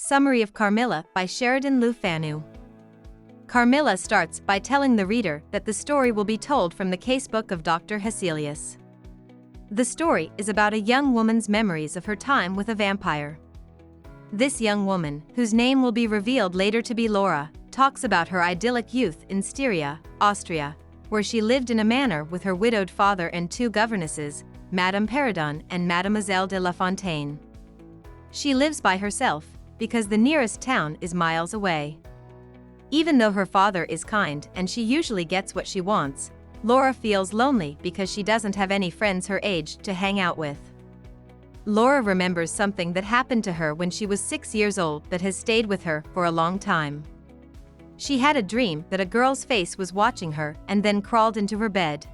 Summary of Carmilla by Sheridan Le Fanu. Carmilla starts by telling the reader that the story will be told from the casebook of Dr. Hecelius. The story is about a young woman's memories of her time with a vampire. This young woman, whose name will be revealed later to be Laura, talks about her idyllic youth in Styria, Austria, where she lived in a manor with her widowed father and two governesses, Madame Peridon and Mademoiselle de La Fontaine. She lives by herself, because the nearest town is miles away. Even though her father is kind and she usually gets what she wants, Laura feels lonely because she doesn't have any friends her age to hang out with. Laura remembers something that happened to her when she was 6 years old that has stayed with her for a long time. She had a dream that a girl's face was watching her and then crawled into her bed.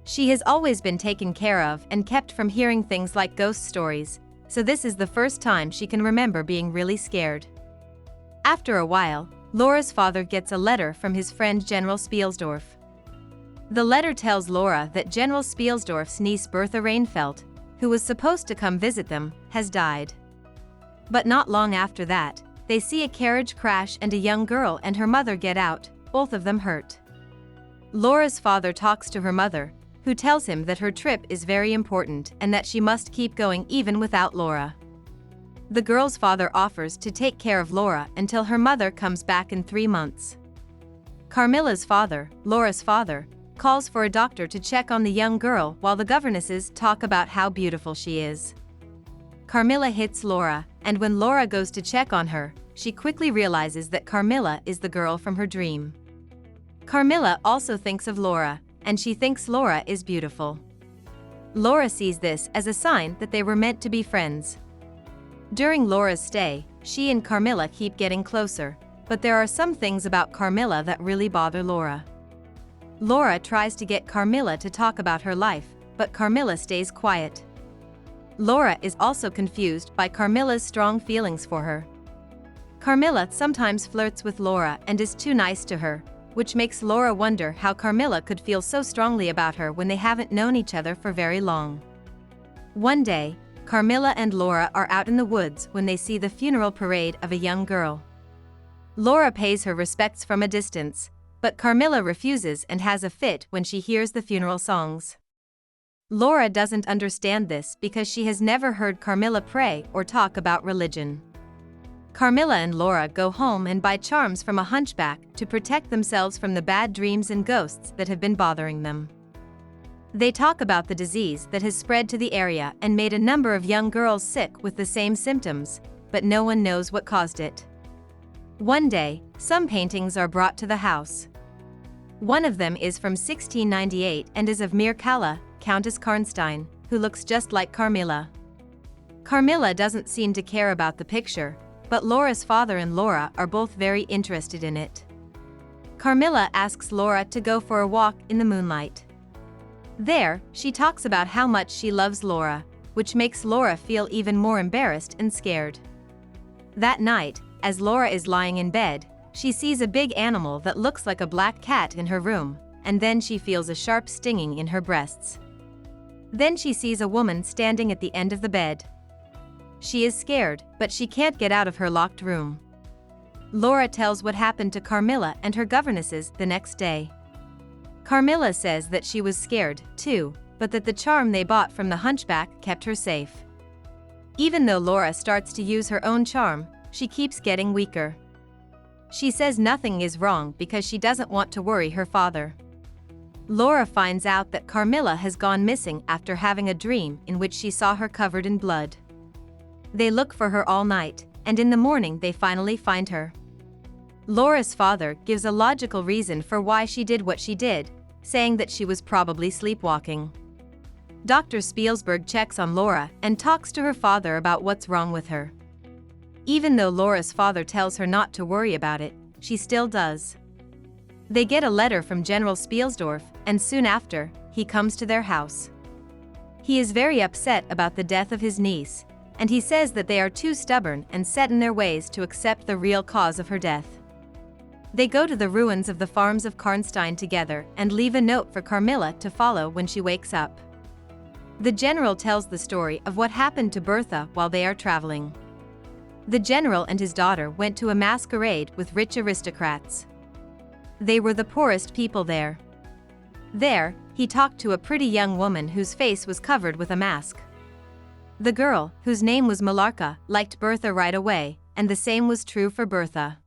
She has always been taken care of and kept from hearing things like ghost stories, so this is the first time she can remember being really scared. After a while, Laura's father gets a letter from his friend General Spielsdorf. The letter tells Laura that General Spielsdorf's niece Bertha Reinfeldt, who was supposed to come visit them, has died. But not long after that, they see a carriage crash and a young girl and her mother get out, both of them hurt. Laura's father talks to her mother, who tells him that her trip is very important and that she must keep going even without Laura. The girl's father offers to take care of Laura until her mother comes back in 3 months. Carmilla's father, Laura's father, calls for a doctor to check on the young girl while the governesses talk about how beautiful she is. Carmilla hits Laura, and when Laura goes to check on her, she quickly realizes that Carmilla is the girl from her dream. Carmilla also thinks of Laura, and she thinks Laura is beautiful. Laura sees this as a sign that they were meant to be friends. During Laura's stay, she and Carmilla keep getting closer, but there are some things about Carmilla that really bother Laura. Laura tries to get Carmilla to talk about her life, but Carmilla stays quiet. Laura is also confused by Carmilla's strong feelings for her. Carmilla sometimes flirts with Laura and is too nice to her, which makes Laura wonder how Carmilla could feel so strongly about her when they haven't known each other for very long. One day, Carmilla and Laura are out in the woods when they see the funeral parade of a young girl. Laura pays her respects from a distance, but Carmilla refuses and has a fit when she hears the funeral songs. Laura doesn't understand this because she has never heard Carmilla pray or talk about religion. Carmilla and Laura go home and buy charms from a hunchback to protect themselves from the bad dreams and ghosts that have been bothering them. They talk about the disease that has spread to the area and made a number of young girls sick with the same symptoms, but no one knows what caused it. One day, some paintings are brought to the house. One of them is from 1698 and is of Mircalla, Countess Karnstein, who looks just like Carmilla. Carmilla doesn't seem to care about the picture, but Laura's father and Laura are both very interested in it. Carmilla asks Laura to go for a walk in the moonlight. There, she talks about how much she loves Laura, which makes Laura feel even more embarrassed and scared. That night, as Laura is lying in bed, she sees a big animal that looks like a black cat in her room, and then she feels a sharp stinging in her breasts. Then she sees a woman standing at the end of the bed. She is scared, but she can't get out of her locked room. Laura tells what happened to Carmilla and her governesses the next day. Carmilla says that she was scared, too, but that the charm they bought from the hunchback kept her safe. Even though Laura starts to use her own charm, she keeps getting weaker. She says nothing is wrong because she doesn't want to worry her father. Laura finds out that Carmilla has gone missing after having a dream in which she saw her covered in blood. They look for her all night, and in the morning they finally find her. Laura's father gives a logical reason for why she did what she did, saying that she was probably sleepwalking. Dr. Spielsberg checks on Laura and talks to her father about what's wrong with her. Even though Laura's father tells her not to worry about it, she still does. They get a letter from General Spielsdorf, and soon after, he comes to their house. He is very upset about the death of his niece, and he says that they are too stubborn and set in their ways to accept the real cause of her death. They go to the ruins of the farms of Karnstein together and leave a note for Carmilla to follow when she wakes up. The general tells the story of what happened to Bertha while they are traveling. The general and his daughter went to a masquerade with rich aristocrats. They were the poorest people there. There, he talked to a pretty young woman whose face was covered with a mask. The girl, whose name was Millarca, liked Bertha right away, and the same was true for Bertha.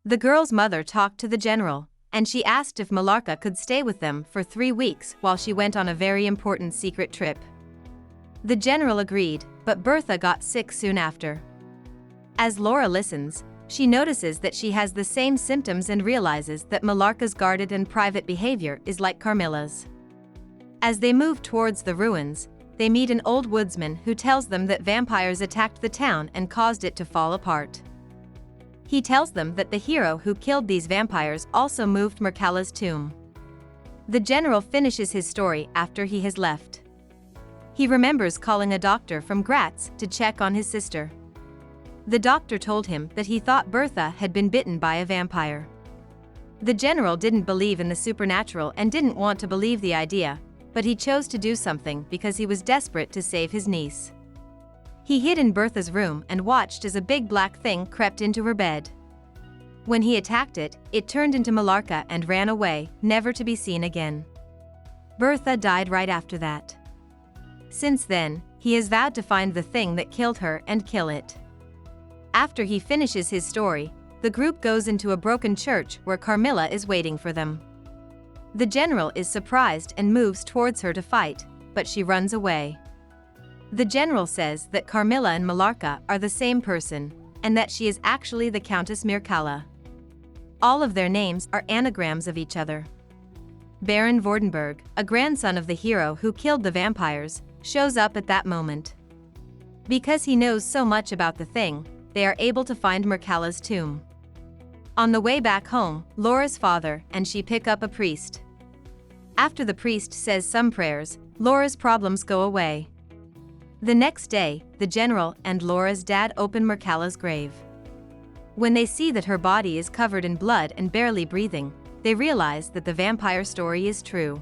The girl's mother talked to the general, and she asked if Millarca could stay with them for 3 weeks while she went on a very important secret trip. The general agreed, but Bertha got sick soon after. As Laura listens, she notices that she has the same symptoms and realizes that Millarca's guarded and private behavior is like Carmilla's. As they move towards the ruins, they meet an old woodsman who tells them that vampires attacked the town and caused it to fall apart. He tells them that the hero who killed these vampires also moved Mircalla's tomb. The general finishes his story after he has left. He remembers calling a doctor from Graz to check on his sister. The doctor told him that he thought Bertha had been bitten by a vampire. The general didn't believe in the supernatural and didn't want to believe the idea, but he chose to do something because he was desperate to save his niece. He hid in Bertha's room and watched as a big black thing crept into her bed. When he attacked it, it turned into Millarca and ran away, never to be seen again. Bertha died right after that. Since then, he has vowed to find the thing that killed her and kill it. After he finishes his story, the group goes into a broken church where Carmilla is waiting for them. The general is surprised and moves towards her to fight, but she runs away. The general says that Carmilla and Millarca are the same person, and that she is actually the Countess Mircalla. All of their names are anagrams of each other. Baron Vordenberg, a grandson of the hero who killed the vampires, shows up at that moment. Because he knows so much about the thing, they are able to find Mircalla's tomb. On the way back home, Laura's father and she pick up a priest. After the priest says some prayers, Laura's problems go away. The next day, the general and Laura's dad open Mircalla's grave. When they see that her body is covered in blood and barely breathing, they realize that the vampire story is true.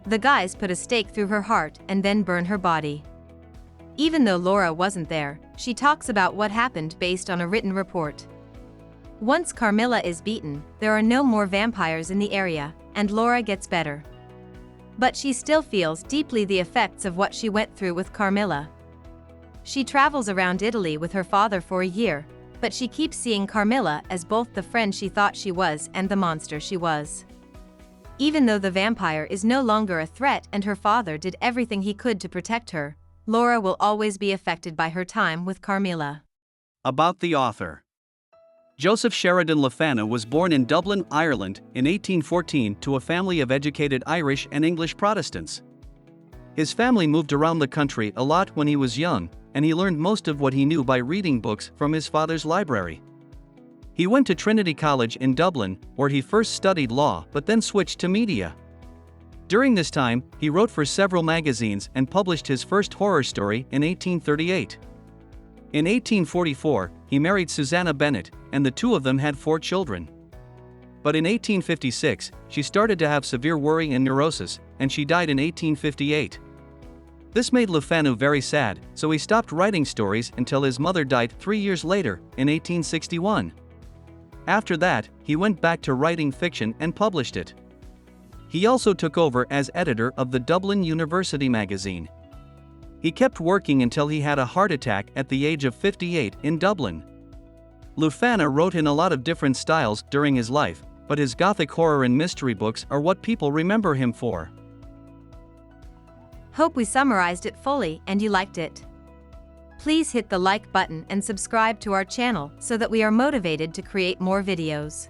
The guys put a stake through her heart and then burn her body. Even though Laura wasn't there, she talks about what happened based on a written report. Once Carmilla is beaten, there are no more vampires in the area, and Laura gets better. But she still feels deeply the effects of what she went through with Carmilla. She travels around Italy with her father for a year, but she keeps seeing Carmilla as both the friend she thought she was and the monster she was. Even though the vampire is no longer a threat and her father did everything he could to protect her, Laura will always be affected by her time with Carmilla. About the author. Joseph Sheridan Le Fanu was born in Dublin, Ireland, in 1814 to a family of educated Irish and English Protestants. His family moved around the country a lot when he was young, and he learned most of what he knew by reading books from his father's library. He went to Trinity College in Dublin, where he first studied law but then switched to media. During this time, he wrote for several magazines and published his first horror story in 1838. In 1844, he married Susanna Bennett, and the two of them had 4 children. But in 1856, she started to have severe worry and neurosis, and she died in 1858. This made Le Fanu very sad, so he stopped writing stories until his mother died 3 years later, in 1861. After that, he went back to writing fiction and published it. He also took over as editor of the Dublin University magazine. He kept working until he had a heart attack at the age of 58 in Dublin. Le Fanu wrote in a lot of different styles during his life, but his gothic horror and mystery books are what people remember him for. Hope we summarized it fully and you liked it. Please hit the like button and subscribe to our channel so that we are motivated to create more videos.